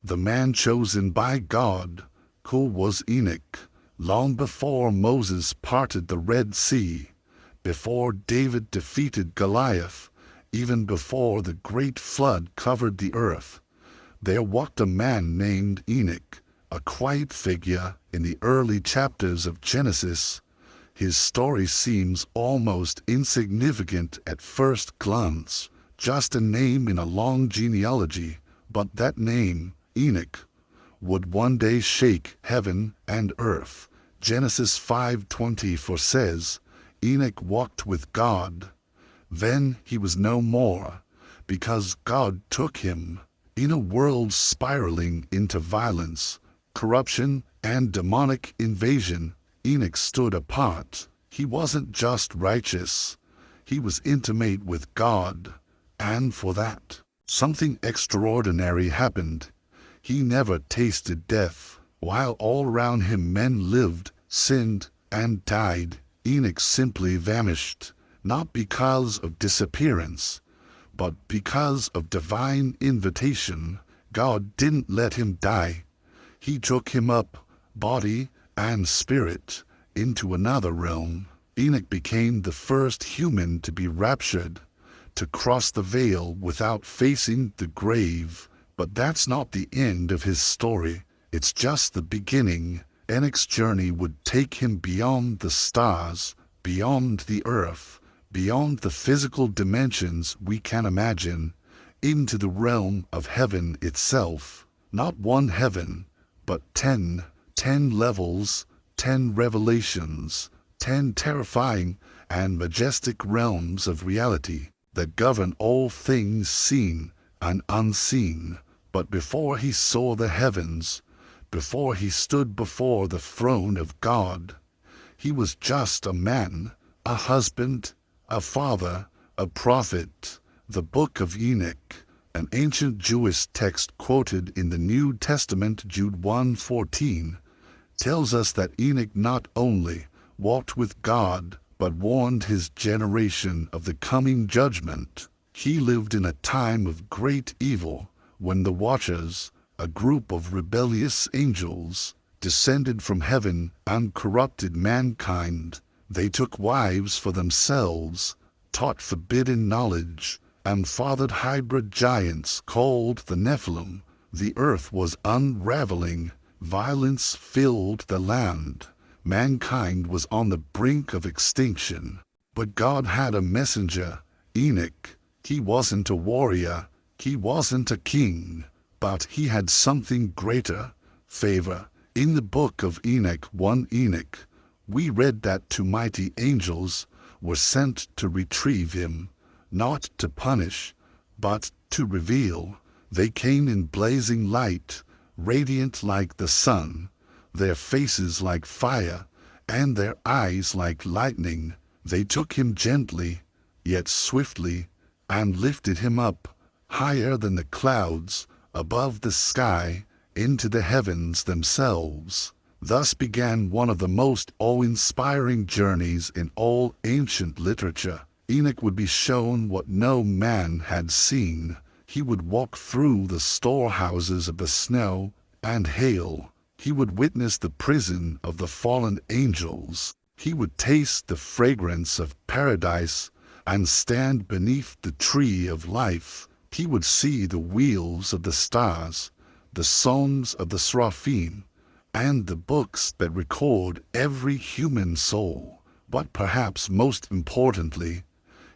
the man chosen by God, who was Enoch, long before Moses parted the Red Sea, before David defeated Goliath, even before the great flood covered the earth. There walked a man named Enoch, a quiet figure in the early chapters of Genesis. His story seems almost insignificant at first glance, just a name in a long genealogy, but that name, Enoch, would one day shake heaven and earth. Genesis 5:24 says, Enoch walked with God. Then he was no more, because God took him. In a world spiraling into violence, corruption, and demonic invasion, Enoch stood apart. He wasn't just righteous, he was intimate with God. And for that, something extraordinary happened. He never tasted death. While all around him men lived, sinned, and died, Enoch simply vanished, not because of disappearance, but because of divine invitation. God didn't let him die. He took him up, body and spirit, into another realm. Enoch became the first human to be raptured, to cross the veil without facing the grave. But that's not the end of his story. It's just the beginning. Enoch's journey would take him beyond the stars, beyond the earth, beyond the physical dimensions we can imagine, into the realm of heaven itself. Not one heaven, but 10 levels, 10 revelations, 10 terrifying and majestic realms of reality that govern all things seen and unseen. But before he saw the heavens, before he stood before the throne of God, he was just a man, a husband, a father, a prophet. The Book of Enoch, an ancient Jewish text quoted in the New Testament, Jude 1:14, tells us that Enoch not only walked with God, but warned his generation of the coming judgment. He lived in a time of great evil, when the Watchers, a group of rebellious angels, descended from heaven and corrupted mankind. They took wives for themselves, taught forbidden knowledge, and fathered hybrid giants called the Nephilim. The earth was unraveling. Violence filled the land. Mankind was on the brink of extinction. But God had a messenger, Enoch. He wasn't a warrior. He wasn't a king. But he had something greater, favor. In the Book of Enoch 1 Enoch, we read that two mighty angels were sent to retrieve him, not to punish, but to reveal. They came in blazing light, radiant like the sun, their faces like fire, and their eyes like lightning. They took him gently, yet swiftly, and lifted him up, higher than the clouds, above the sky, into the heavens themselves. Thus began one of the most awe-inspiring journeys in all ancient literature. Enoch would be shown what no man had seen. He would walk through the storehouses of the snow and hail. He would witness the prison of the fallen angels. He would taste the fragrance of paradise and stand beneath the tree of life. He would see the wheels of the stars, the songs of the seraphim, and the books that record every human soul. But perhaps most importantly,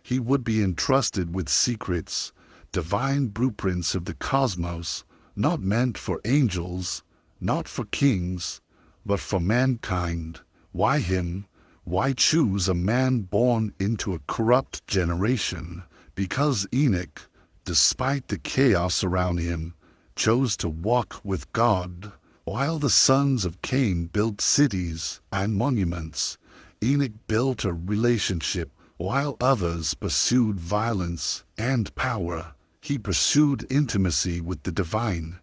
he would be entrusted with secrets, divine blueprints of the cosmos, not meant for angels, not for kings, but for mankind. Why him? Why choose a man born into a corrupt generation? Because Enoch, despite the chaos around him, chose to walk with God. While the sons of Cain built cities and monuments, Enoch built a relationship. While others pursued violence and power, he pursued intimacy with the divine.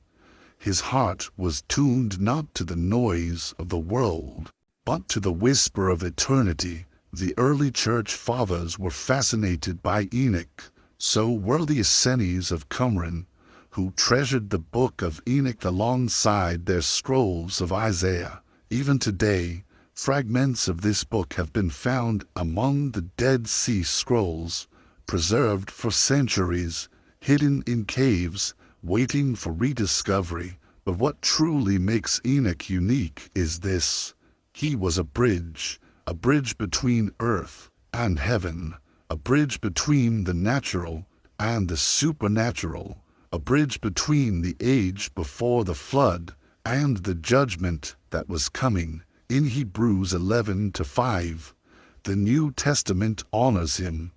His heart was tuned not to the noise of the world, but to the whisper of eternity. The early church fathers were fascinated by Enoch. So were the Essenes of Qumran, who treasured the Book of Enoch alongside their scrolls of Isaiah. Even today, fragments of this book have been found among the Dead Sea Scrolls, preserved for centuries, hidden in caves, waiting for rediscovery. But what truly makes Enoch unique is this: he was a bridge between earth and heaven, a bridge between the natural and the supernatural, a bridge between the age before the flood and the judgment that was coming. In Hebrews 11:5, the New Testament honors him.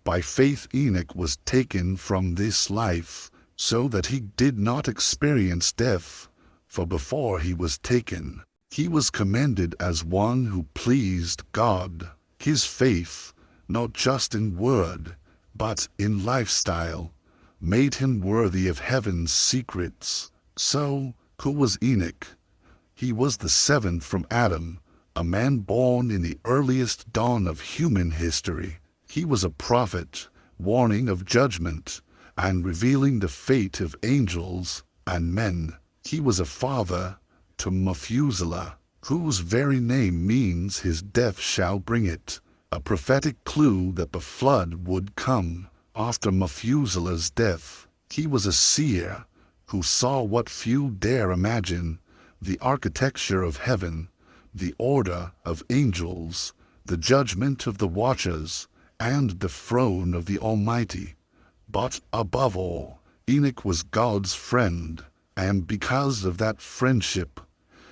By faith Enoch was taken from this life, so that he did not experience death, for before he was taken, he was commended as one who pleased God. His faith, not just in word, but in lifestyle, made him worthy of heaven's secrets. So, who was Enoch? He was the seventh from Adam, a man born in the earliest dawn of human history. He was a prophet, warning of judgment, and revealing the fate of angels and men. He was a father to Methuselah, whose very name means his death shall bring it, a prophetic clue that the flood would come after Methuselah's death. He was a seer who saw what few dare imagine: the architecture of heaven, the order of angels, the judgment of the watchers, and the throne of the Almighty. But above all, Enoch was God's friend, and because of that friendship,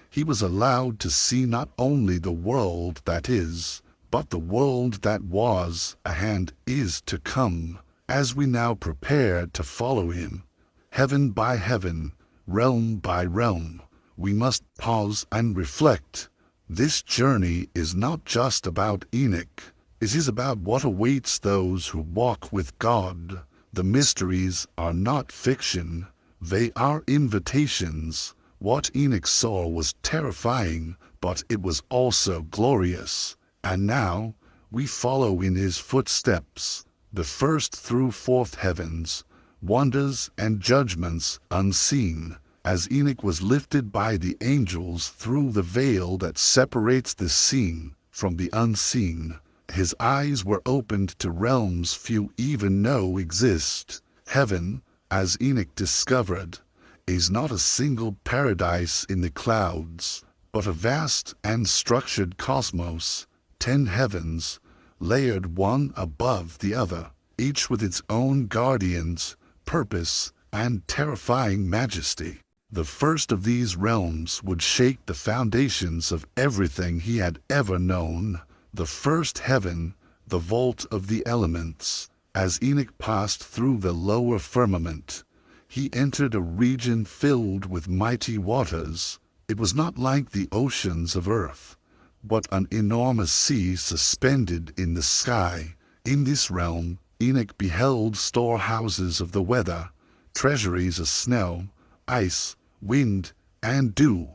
he was allowed to see not only the world that is, but the world that was and is to come. As we now prepare to follow him, heaven by heaven, realm by realm, we must pause and reflect. This journey is not just about Enoch. It is about what awaits those who walk with God. The mysteries are not fiction. They are invitations. What Enoch saw was terrifying, but it was also glorious. And now, we follow in his footsteps, the first through fourth heavens, wonders and judgments unseen. As Enoch was lifted by the angels through the veil that separates the seen from the unseen, his eyes were opened to realms few even know exist. Heaven, as Enoch discovered, is not a single paradise in the clouds, but a vast and structured cosmos, 10 heavens, layered one above the other, each with its own guardians, purpose, and terrifying majesty. The first of these realms would shake the foundations of everything he had ever known. The first heaven, the vault of the elements. As Enoch passed through the lower firmament, he entered a region filled with mighty waters. It was not like the oceans of earth, but an enormous sea suspended in the sky. In this realm, Enoch beheld storehouses of the weather, treasuries of snow, ice, wind, and dew,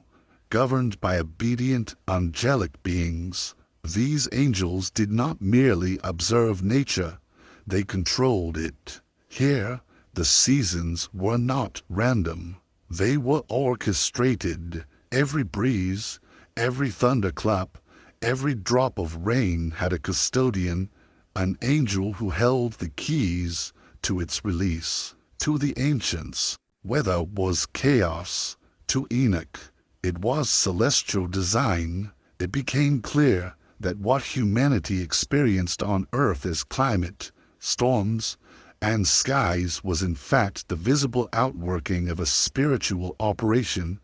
governed by obedient angelic beings. These angels did not merely observe nature, they controlled it. Here, the seasons were not random. They were orchestrated. Every breeze, every thunderclap, every drop of rain had a custodian, an angel who held the keys to its release. To the ancients, weather was chaos. To Enoch, it was celestial design. It became clear that what humanity experienced on earth as climate, storms, and skies was in fact the visible outworking of a spiritual operation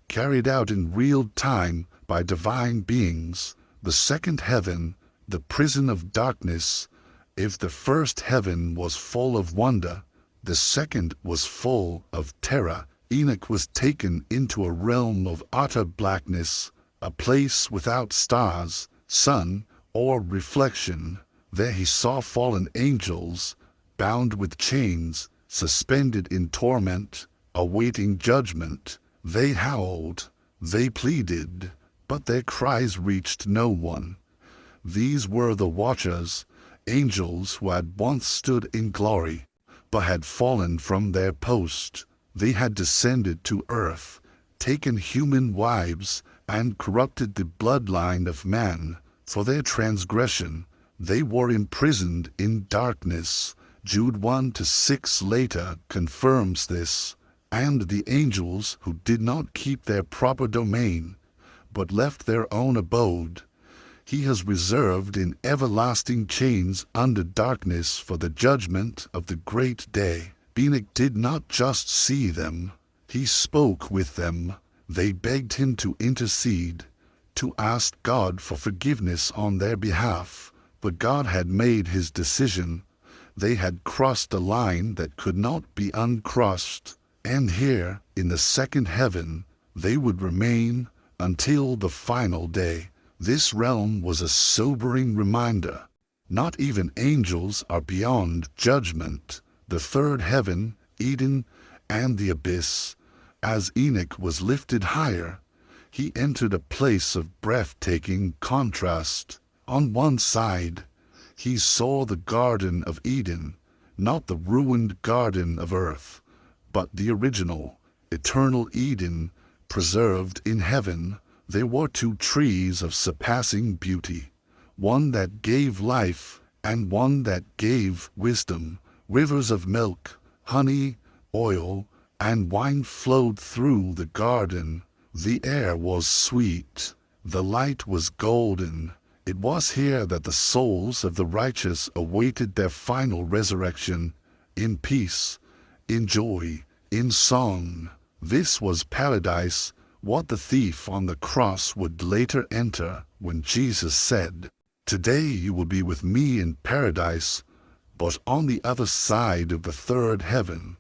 carried out in real time by divine beings. The second heaven, the prison of darkness. If the first heaven was full of wonder, the second was full of terror. Enoch was taken into a realm of utter blackness, a place without stars, sun, or reflection. There he saw fallen angels, bound with chains, suspended in torment, awaiting judgment. They howled, they pleaded, but their cries reached no one. These were the watchers, angels who had once stood in glory, but had fallen from their post. They had descended to earth, taken human wives, and corrupted the bloodline of man. For their transgression, they were imprisoned in darkness. Jude 1-6 later confirms this. And the angels who did not keep their proper domain, but left their own abode, he has reserved in everlasting chains under darkness for the judgment of the great day. Enoch did not just see them, he spoke with them. They begged him to intercede, to ask God for forgiveness on their behalf. But God had made his decision. They had crossed a line that could not be uncrossed. And here, in the second heaven, they would remain until the final day. This realm was a sobering reminder. Not even angels are beyond judgment. The third heaven, Eden, and the abyss. As Enoch was lifted higher, he entered a place of breathtaking contrast. On one side, he saw the Garden of Eden, not the ruined garden of earth, but the original, eternal Eden, preserved in heaven. There were two trees of surpassing beauty, one that gave life and one that gave wisdom. Rivers of milk, honey, oil, and wine flowed through the garden. The air was sweet, the light was golden. It was here that the souls of the righteous awaited their final resurrection, in peace, in joy, in song. This was paradise, what the thief on the cross would later enter when Jesus said, "Today you will be with me in paradise." But on the other side of the third heaven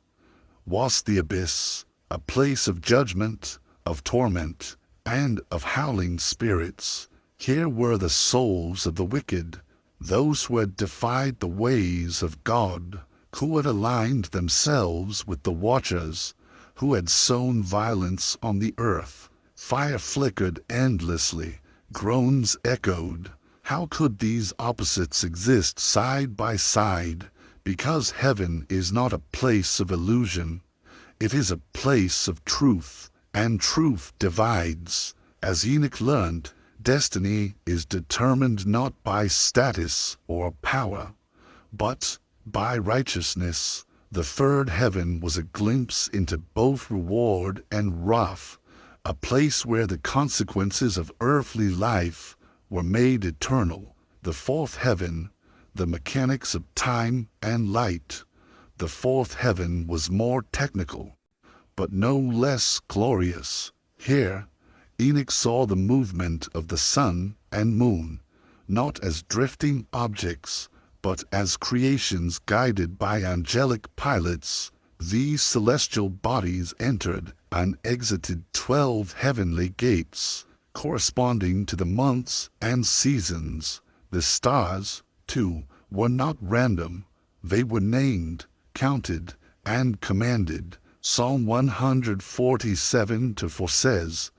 was the abyss, a place of judgment, of torment, and of howling spirits. Here were the souls of the wicked, those who had defied the ways of God, who had aligned themselves with the watchers, who had sown violence on the earth. Fire flickered endlessly, groans echoed. How could these opposites exist side by side? Because heaven is not a place of illusion. It is a place of truth, and truth divides. As Enoch learned, destiny is determined not by status or power, but by righteousness. The third heaven was a glimpse into both reward and wrath, a place where the consequences of earthly life were made eternal. The fourth heaven, the mechanics of time and light. The fourth heaven was more technical, but no less glorious. Here, Enoch saw the movement of the sun and moon, not as drifting objects, but as creations guided by angelic pilots. These celestial bodies entered and exited 12 heavenly gates, corresponding to the months and seasons. The stars, too, were not random. They were named, counted, and commanded. Psalm 147:4 says,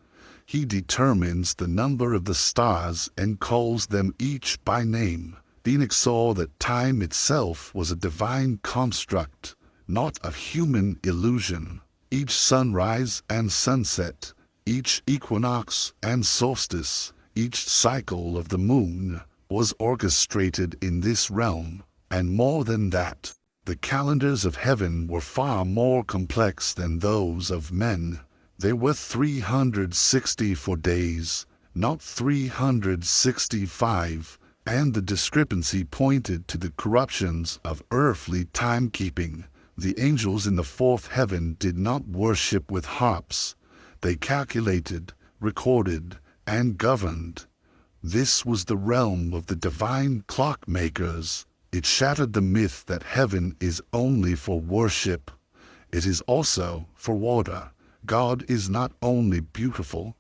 "He determines the number of the stars and calls them each by name." Enoch saw that time itself was a divine construct, not a human illusion. Each sunrise and sunset, each equinox and solstice, each cycle of the moon was orchestrated in this realm. And more than that, the calendars of heaven were far more complex than those of men. There were 364 days, not 365, and the discrepancy pointed to the corruptions of earthly timekeeping. The angels in the fourth heaven did not worship with harps. They calculated, recorded, and governed. This was the realm of the divine clockmakers. It shattered the myth that heaven is only for worship. It is also for order. God is not only beautiful,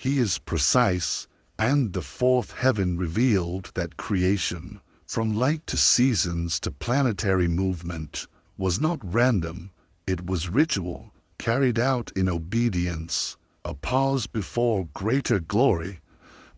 He is precise, and the fourth heaven revealed that creation, from light to seasons to planetary movement, was not random. It was ritual, carried out in obedience, a pause before greater glory.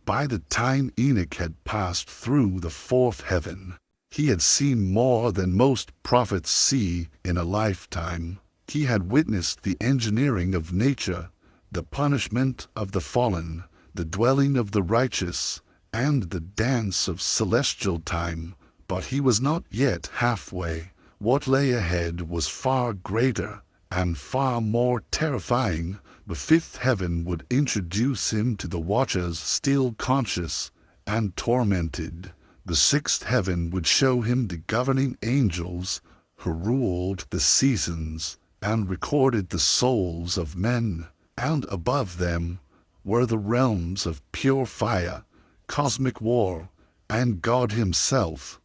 By the time Enoch had passed through the fourth heaven, he had seen more than most prophets see in a lifetime. He had witnessed the engineering of nature, the punishment of the fallen, the dwelling of the righteous, and the dance of celestial time, but he was not yet halfway. What lay ahead was far greater and far more terrifying. The fifth heaven would introduce him to the watchers still conscious and tormented. The sixth heaven would show him the governing angels who ruled the seasons and recorded the souls of men, and above them were the realms of pure fire, cosmic war, and God himself.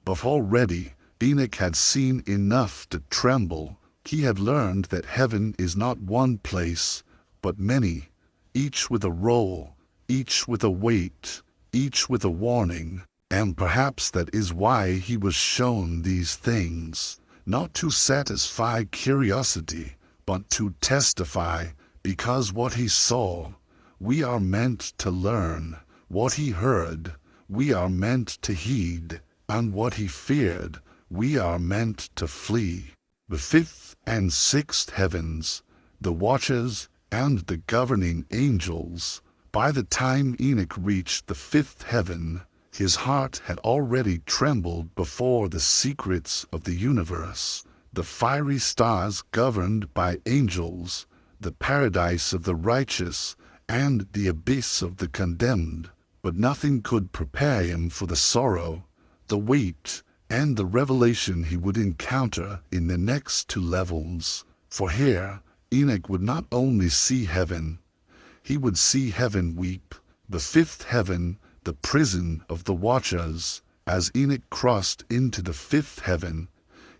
But already Enoch had seen enough to tremble. He had learned that heaven is not one place, but many, each with a role, each with a weight, each with a warning. And perhaps that is why he was shown these things, not to satisfy curiosity, but to testify, because what he saw, we are meant to learn. What he heard, we are meant to heed. And what he feared, we are meant to flee. The fifth and sixth heavens, the watchers and the governing angels. By the time Enoch reached the fifth heaven, his heart had already trembled before the secrets of the universe, the fiery stars governed by angels, the paradise of the righteous, and the abyss of the condemned. But nothing could prepare him for the sorrow, the weight, and the revelation he would encounter in the next two levels. For here, Enoch would not only see heaven, he would see heaven weep. The fifth heaven, the prison of the watchers. As Enoch crossed into the fifth heaven,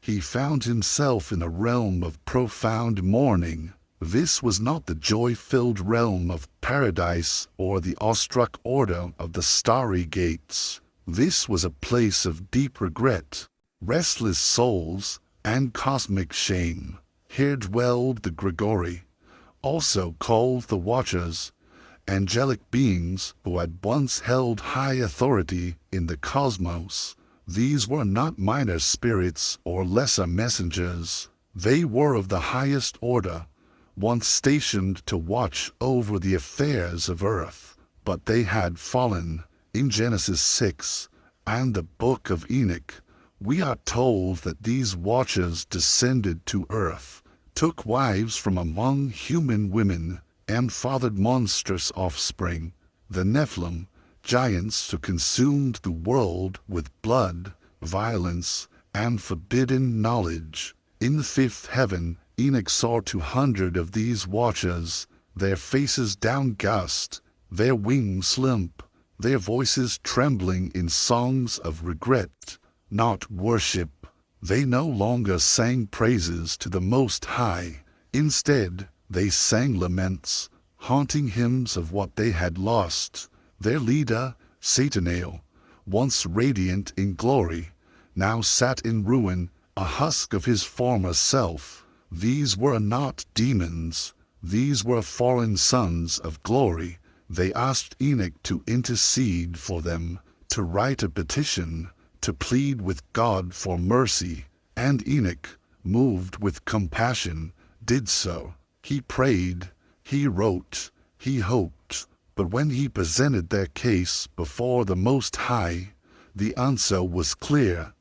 he found himself in a realm of profound mourning. This was not the joy-filled realm of paradise or the awestruck order of the starry gates. This was a place of deep regret, restless souls, and cosmic shame. Here dwelled the Gregory, also called the Watchers, angelic beings who had once held high authority in the cosmos. These were not minor spirits or lesser messengers. They were of the highest order, once stationed to watch over the affairs of earth. But they had fallen. In Genesis 6 and the Book of Enoch, we are told that these watchers descended to earth, took wives from among human women, and fathered monstrous offspring, the Nephilim, giants who consumed the world with blood, violence, and forbidden knowledge. In the fifth heaven, Enoch saw 200 of these watchers, their faces downcast, their wings limp, their voices trembling in songs of regret, not worship. They no longer sang praises to the Most High. Instead, they sang laments, haunting hymns of what they had lost. Their leader, Satanael, once radiant in glory, now sat in ruin, a husk of his former self. These were not demons. These were fallen sons of glory. They asked Enoch to intercede for them, to write a petition, to plead with God for mercy. And Enoch, moved with compassion, did so. He prayed, he wrote, he hoped. But when he presented their case before the Most High, the answer was clear.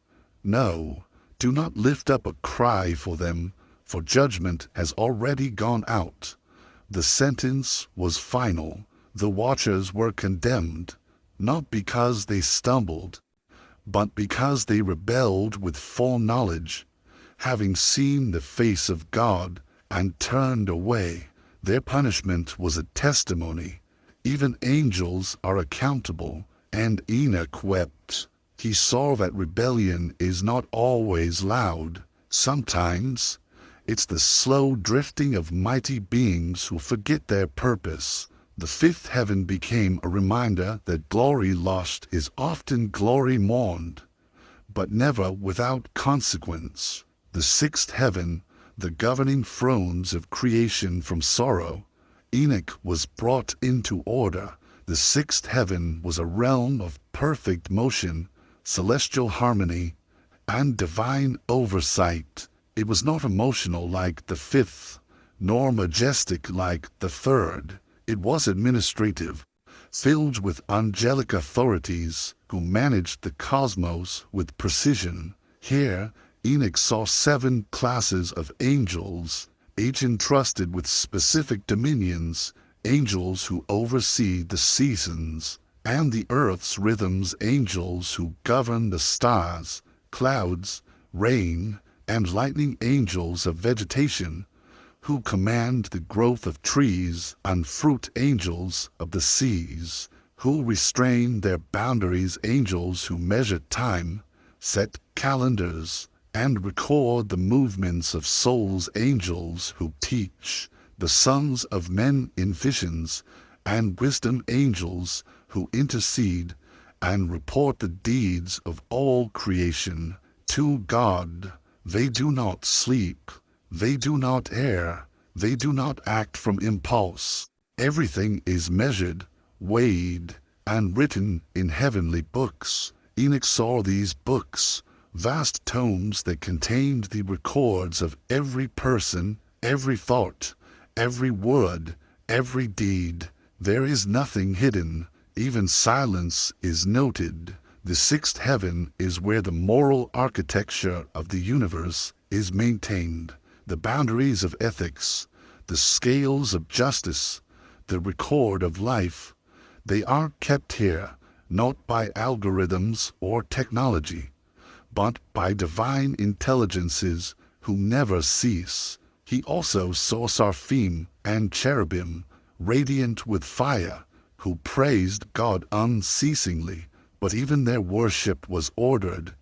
No, do not lift up a cry for them, for judgment has already gone out. The sentence was final. The watchers were condemned, not because they stumbled, but because they rebelled with full knowledge, having seen the face of God and turned away. Their punishment was a testimony. Even angels are accountable, and Enoch wept. He saw that rebellion is not always loud. Sometimes it's the slow drifting of mighty beings who forget their purpose. The fifth heaven became a reminder that glory lost is often glory mourned, but never without consequence. The sixth heaven, the governing thrones of creation from sorrow, Enoch was brought into order. The sixth heaven was a realm of perfect motion, celestial harmony, and divine oversight. It was not emotional like the fifth, nor majestic like the third. It was administrative, filled with angelic authorities who managed the cosmos with precision. Here, Enoch saw 7 classes of angels, each entrusted with specific dominions, angels who oversee the seasons, and the earth's rhythms, angels who govern the stars, clouds, rain, and lightning, angels of vegetation, who command the growth of trees, and fruit, angels of the seas, who restrain their boundaries, angels who measure time, set calendars, and record the movements of souls, angels who teach the sons of men in visions, and wisdom, angels who intercede and report the deeds of all creation to God. They do not sleep, they do not err, they do not act from impulse. Everything is measured, weighed, and written in heavenly books. Enoch saw these books, vast tomes that contained the records of every person, every thought, every word, every deed. There is nothing hidden, even silence is noted. The sixth heaven is where the moral architecture of the universe is maintained. The boundaries of ethics, the scales of justice, the record of life, they are kept here, not by algorithms or technology, but by divine intelligences who never cease. He also saw seraphim and cherubim, radiant with fire, who praised God unceasingly. But even their worship was ordered,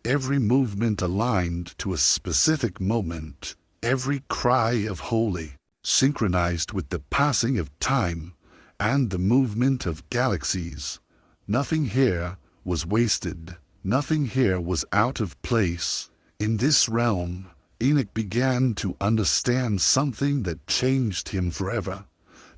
every movement aligned to a specific moment, every cry of holy, synchronized with the passing of time and the movement of galaxies. Nothing here was wasted, nothing here was out of place. In this realm, Enoch began to understand something that changed him forever.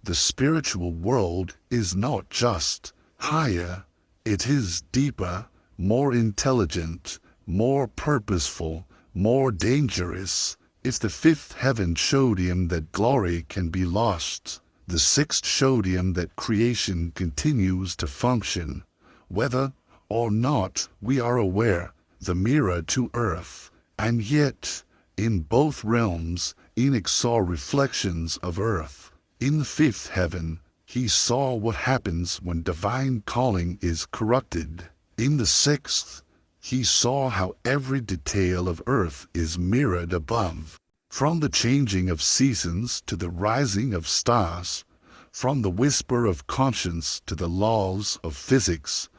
The spiritual world is not just higher, it is deeper, more intelligent, more purposeful, more dangerous. If the fifth heaven showed him that glory can be lost, the sixth showed him that creation continues to function, whether or not we are aware, the mirror to earth. And yet, in both realms, Enoch saw reflections of earth. In the fifth heaven, he saw what happens when divine calling is corrupted. In the sixth, he saw how every detail of earth is mirrored above. From the changing of seasons to the rising of stars, from the whisper of conscience to the laws of physics,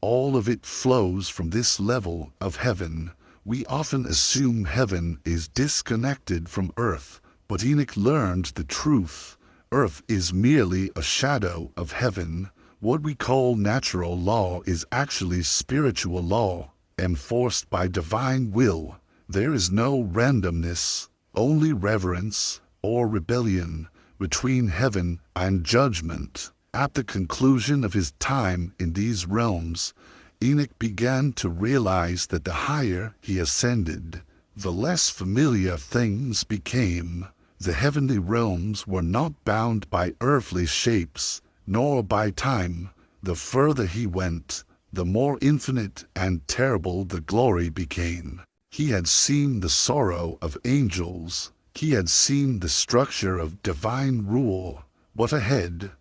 all of it flows from this level of heaven. We often assume heaven is disconnected from earth, but Enoch learned the truth. Earth is merely a shadow of heaven. What we call natural law is actually spiritual law, enforced by divine will. There is no randomness, only reverence or rebellion between heaven and judgment. At the conclusion of his time in these realms, Enoch began to realize that the higher he ascended, the less familiar things became. The heavenly realms were not bound by earthly shapes, nor by time. The further he went, the more infinite and terrible the glory became. He had seen the sorrow of angels. He had seen the structure of divine rule. But ahead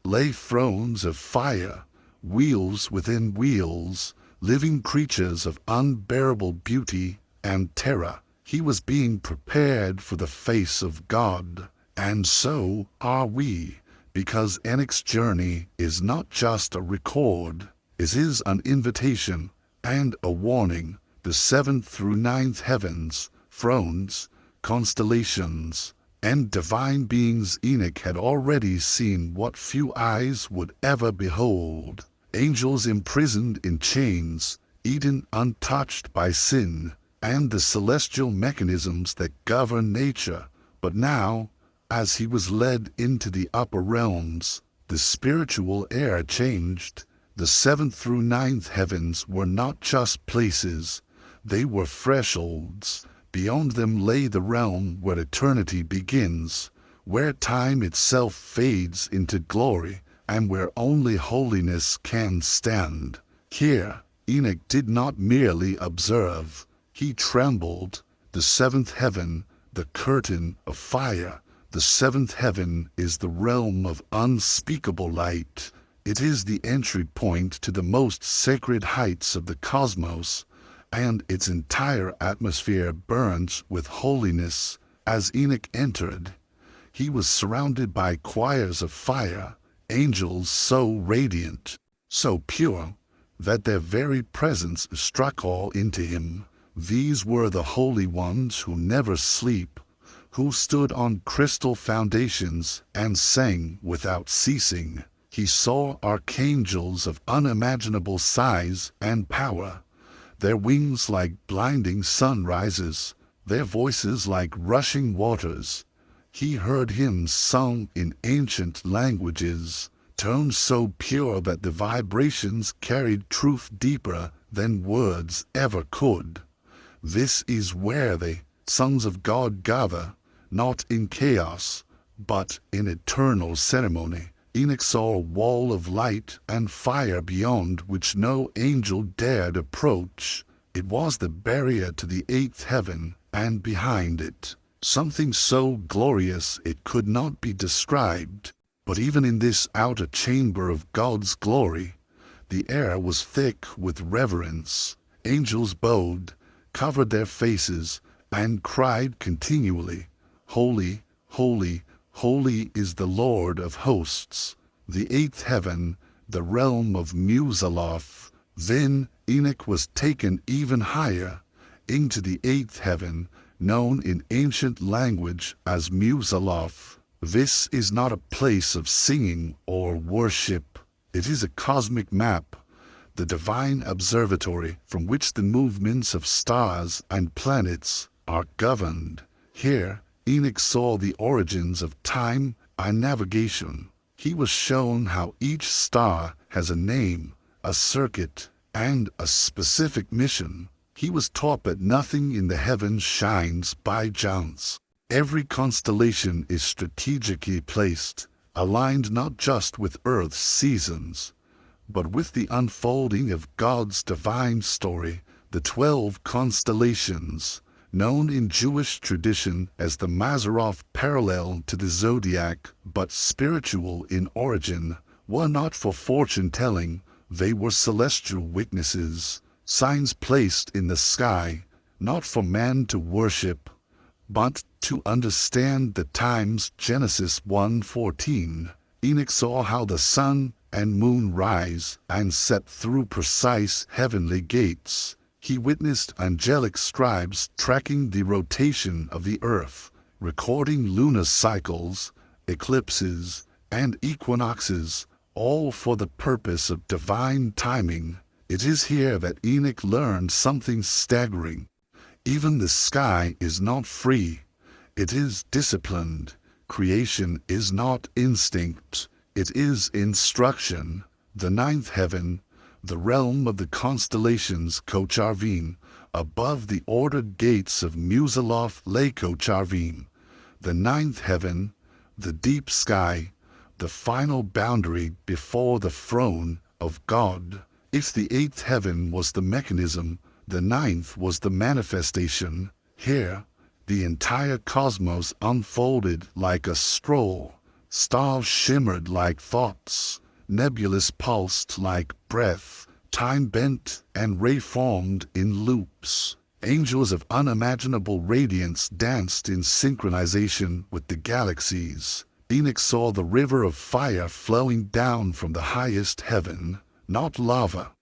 lay thrones of fire, wheels within wheels, living creatures of unbearable beauty and terror. He was being prepared for the face of God, and so are we, because Enoch's journey is not just a record, it is an invitation and a warning. The 7th through 9th heavens, thrones, constellations, and divine beings. Enoch had already seen what few eyes would ever behold. Angels imprisoned in chains, Eden untouched by sin, and the celestial mechanisms that govern nature. But now, as he was led into the upper realms, the spiritual air changed. The 7th through 9th heavens were not just places, they were thresholds. Beyond them lay the realm where eternity begins, where time itself fades into glory, and where only holiness can stand. Here, Enoch did not merely observe, he trembled. The seventh heaven, the curtain of fire. The seventh heaven is the realm of unspeakable light. It is the entry point to the most sacred heights of the cosmos, and its entire atmosphere burns with holiness. As Enoch entered, he was surrounded by choirs of fire, angels so radiant, so pure, that their very presence struck awe into him. These were the holy ones who never sleep, who stood on crystal foundations and sang without ceasing. He saw archangels of unimaginable size and power, their wings like blinding sunrises, their voices like rushing waters. He heard hymns sung in ancient languages, tones so pure that the vibrations carried truth deeper than words ever could. This is where the sons of God gather, not in chaos, but in eternal ceremony. Enoch saw a wall of light and fire beyond which no angel dared approach. It was the barrier to the eighth heaven, and behind it, something so glorious it could not be described. But even in this outer chamber of God's glory, the air was thick with reverence. Angels bowed, covered their faces, and cried continually, "Holy, holy, holy is the Lord of hosts." The eighth heaven, the realm of Musaloth. Then Enoch was taken even higher, into the eighth heaven, known in ancient language as Musaloth. This is not a place of singing or worship. It is a cosmic map, the divine observatory from which the movements of stars and planets are governed. Here, Enoch saw the origins of time and navigation. He was shown how each star has a name, a circuit, and a specific mission. He was taught that nothing in the heavens shines by chance. Every constellation is strategically placed, aligned not just with Earth's seasons, but with the unfolding of God's divine story. The 12 constellations, known in Jewish tradition as the Mazzaroth, parallel to the zodiac but spiritual in origin, were not for fortune-telling. They were celestial witnesses, signs placed in the sky, not for man to worship, but to understand the times. Genesis 1:14. Enoch saw how the sun and moon rise and set through precise heavenly gates. He witnessed angelic scribes tracking the rotation of the earth, recording lunar cycles, eclipses, and equinoxes, all for the purpose of divine timing. It is here that Enoch learned something staggering. Even the sky is not free. It is disciplined. Creation is not instinct. It is instruction. The ninth heaven, the realm of the constellations Kocharvim, above the ordered gates of Musaloth lay Kocharvim. The ninth heaven, the deep sky, the final boundary before the throne of God. If the eighth heaven was the mechanism, the ninth was the manifestation. Here, the entire cosmos unfolded like a scroll. Stars shimmered like thoughts, nebulas pulsed like breath, time bent and ray-formed in loops. Angels of unimaginable radiance danced in synchronization with the galaxies. Enoch saw the river of fire flowing down from the highest heaven, not lava,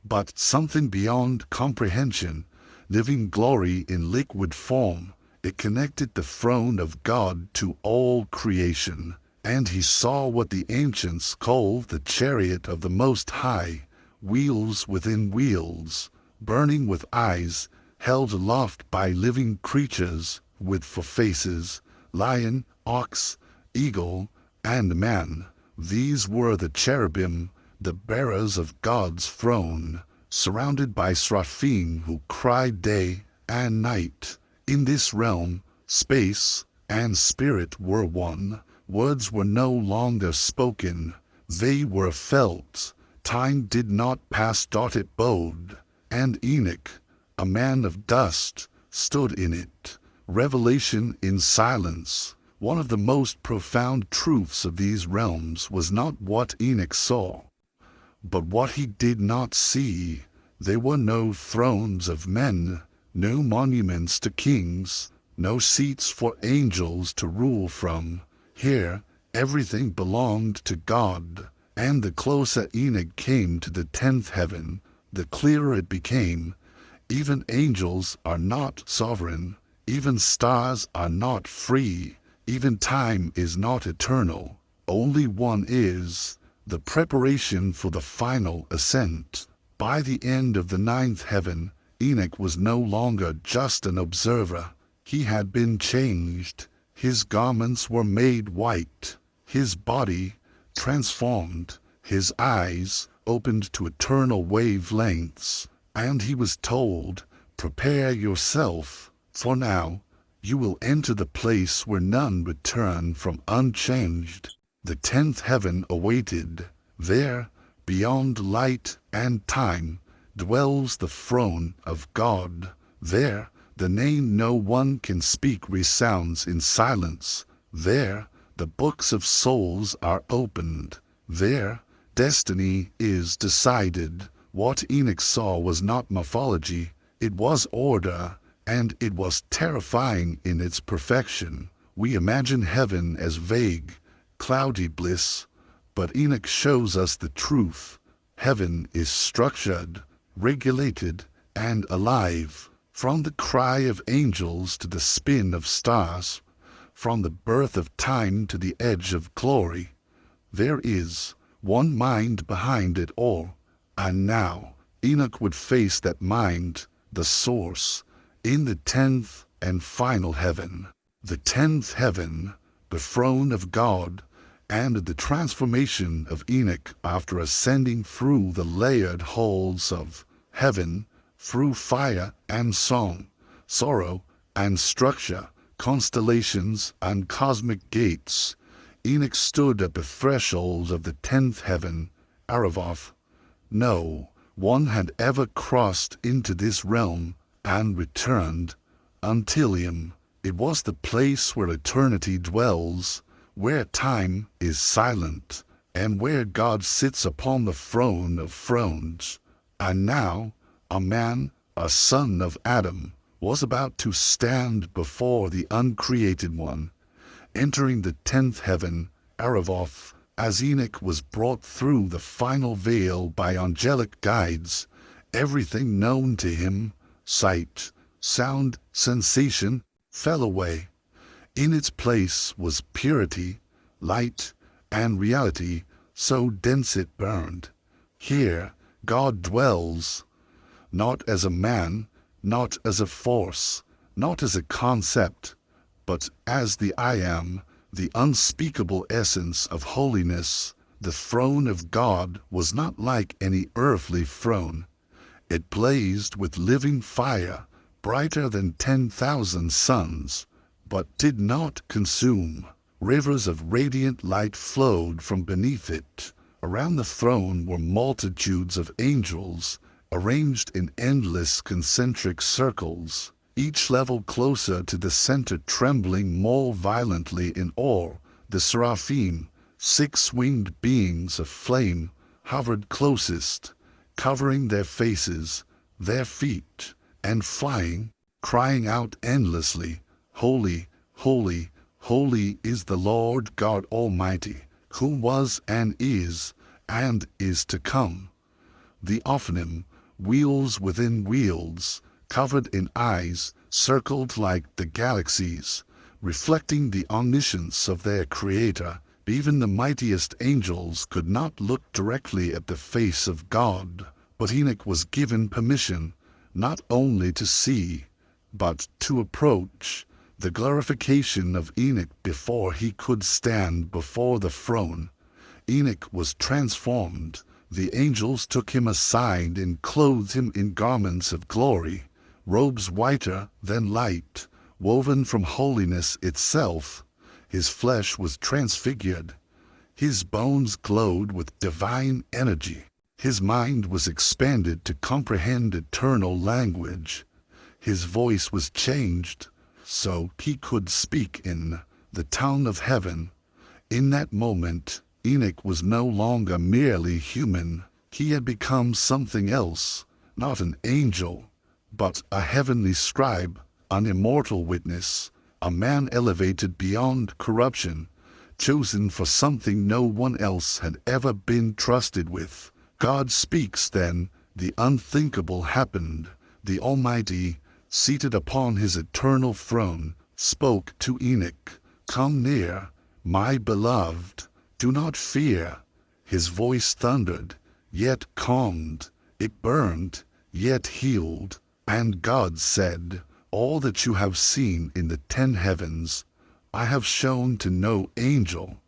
but something beyond comprehension, living glory in liquid form. It connected the throne of God to all creation, and he saw what the ancients called the chariot of the Most High, wheels within wheels, burning with eyes, held aloft by living creatures with for faces, lion, ox, eagle, and man. These were the cherubim, the bearers of God's throne, surrounded by seraphim who cried day and night. In this realm, space and spirit were one. Words were no longer spoken, they were felt. Time did not pass, it bode. And Enoch, a man of dust, stood in it. Revelation in silence. One of the most profound truths of these realms was not what Enoch saw, but what he did not see. There were no thrones of men, no monuments to kings, no seats for angels to rule from. Here, everything belonged to God, and the closer Enoch came to the 10th heaven, the clearer it became. Even angels are not sovereign, even stars are not free, even time is not eternal. Only one is, the preparation for the final ascent. By the end of the 9th heaven, Enoch was no longer just an observer. He had been changed. His garments were made white, his body transformed, his eyes opened to eternal wavelengths, and he was told, "Prepare yourself, for now you will enter the place where none return from unchanged." The 10th heaven awaited. There, beyond light and time, dwells the throne of God. There, the name no one can speak resounds in silence. There, the books of souls are opened. There, destiny is decided. What Enoch saw was not mythology, it was order, and it was terrifying in its perfection. We imagine heaven as vague, cloudy bliss, but Enoch shows us the truth. Heaven is structured, regulated, and alive. From the cry of angels to the spin of stars, from the birth of time to the edge of glory, there is one mind behind it all. And now, Enoch would face that mind, the source, in the 10th and final heaven. The 10th heaven, the throne of God, and the transformation of Enoch after ascending through the layered halls of heaven, through fire and song, sorrow and structure, constellations and cosmic gates. Enoch stood at the threshold of the 10th heaven, Aravoth. No one had ever crossed into this realm and returned until him. It was the place where eternity dwells, where time is silent, and where God sits upon the throne of thrones. And now, a man, a son of Adam, was about to stand before the uncreated one, entering the 10th heaven, Aravoth. As Enoch was brought through the final veil by angelic guides, everything known to him, sight, sound, sensation, fell away. In its place was purity, light, and reality so dense it burned. Here God dwells, not as a man, not as a force, not as a concept, but as the I Am, the unspeakable essence of holiness. The throne of God was not like any earthly throne. It blazed with living fire, brighter than 10,000 suns, but did not consume. Rivers of radiant light flowed from beneath it. Around the throne were multitudes of angels, arranged in endless concentric circles, each level closer to the center trembling more violently in awe. The seraphim, 6-winged beings of flame, hovered closest, covering their faces, their feet, and flying, crying out endlessly, "Holy, holy, holy is the Lord God Almighty, who was and is to come." The Ophanim, wheels within wheels, covered in eyes, circled like the galaxies, reflecting the omniscience of their Creator. Even the mightiest angels could not look directly at the face of God, but Enoch was given permission not only to see, but to approach. The glorification of Enoch before he could stand before the throne. Enoch was transformed. The angels took him aside and clothed him in garments of glory, robes whiter than light, woven from holiness itself. His flesh was transfigured. His bones glowed with divine energy. His mind was expanded to comprehend eternal language. His voice was changed so he could speak in the tongue of heaven. In that moment, Enoch was no longer merely human. He had become something else, not an angel, but a heavenly scribe, an immortal witness, a man elevated beyond corruption, chosen for something no one else had ever been trusted with. God speaks then, the unthinkable happened. The Almighty, seated upon his eternal throne, spoke to Enoch, "Come near, my beloved, do not fear." His voice thundered, yet calmed. It burned, yet healed. And God said, "All that you have seen in the 10 heavens, I have shown to no angel,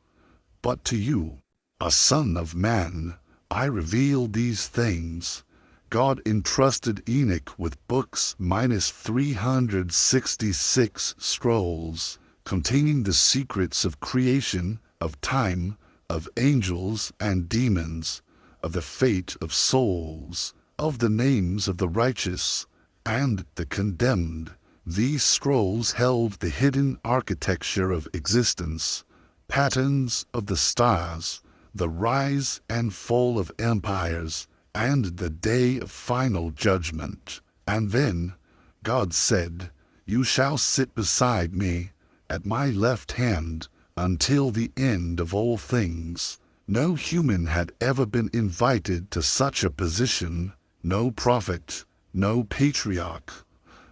but to you, a son of man, I reveal these things." God entrusted Enoch with books minus 366 scrolls, containing the secrets of creation, of time, of angels and demons, of the fate of souls, of the names of the righteous and the condemned. These scrolls held the hidden architecture of existence, patterns of the stars, the rise and fall of empires, and the day of final judgment. And then God said, "You shall sit beside me at my left hand until the end of all things." No human had ever been invited to such a position, no prophet, no patriarch.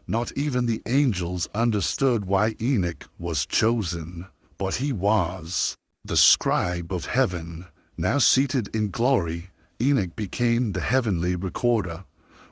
Not even the angels understood why Enoch was chosen, but he was the scribe of heaven. Now seated in glory, Enoch became the heavenly recorder,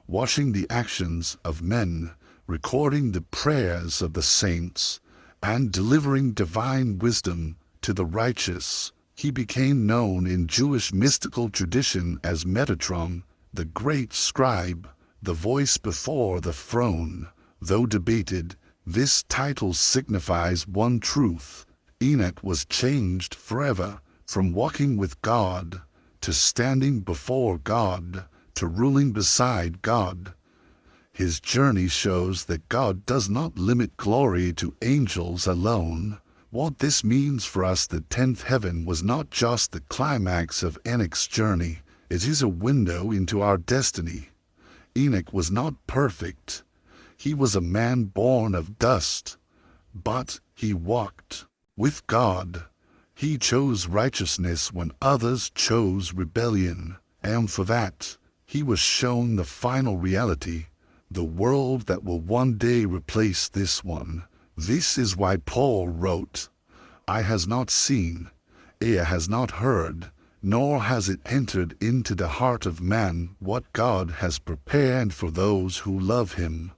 watching the actions of men, recording the prayers of the saints, and delivering divine wisdom to the righteous. He became known in Jewish mystical tradition as Metatron, the great scribe, the voice before the throne. Though debated, this title signifies one truth: Enoch was changed forever, from walking with God to standing before God, to ruling beside God. His journey shows that God does not limit glory to angels alone. What this means for us, the 10th heaven was not just the climax of Enoch's journey, it is a window into our destiny. Enoch was not perfect. He was a man born of dust, but he walked with God. He chose righteousness when others chose rebellion, and for that, he was shown the final reality, the world that will one day replace this one. This is why Paul wrote, "Eye has not seen, ear has not heard, nor has it entered into the heart of man what God has prepared for those who love him."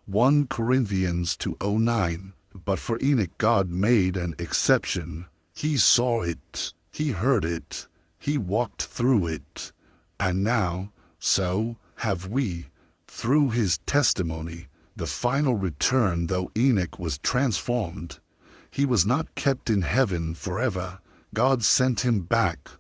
1 Corinthians 2:09. But for Enoch God made an exception. He saw it, he heard it, he walked through it. And now, so have we, through his testimony, the final return. Though Enoch was transformed, he was not kept in heaven forever. God sent him back,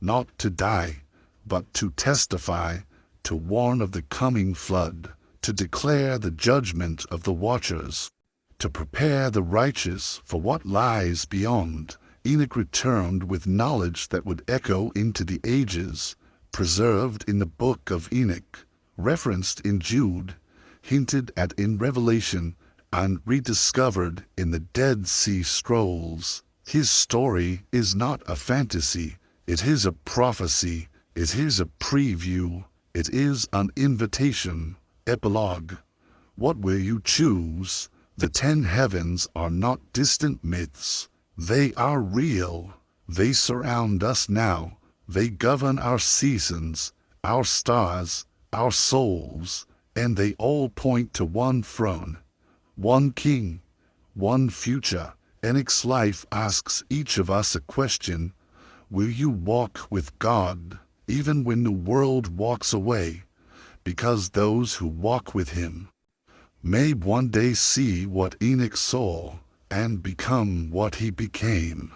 not to die, but to testify, to warn of the coming flood, to declare the judgment of the watchers, to prepare the righteous for what lies beyond. Enoch returned with knowledge that would echo into the ages, preserved in the Book of Enoch, referenced in Jude, hinted at in Revelation, and rediscovered in the Dead Sea Scrolls. His story is not a fantasy, it is a prophecy, it is a preview, it is an invitation. Epilogue. What will you choose? The 10 heavens are not distant myths. They are real. They surround us now. They govern our seasons, our stars, our souls, and they all point to one throne, one king, one future. Enoch's life asks each of us a question: will you walk with God, even when the world walks away? Because those who walk with him may one day see what Enoch saw and become what he became.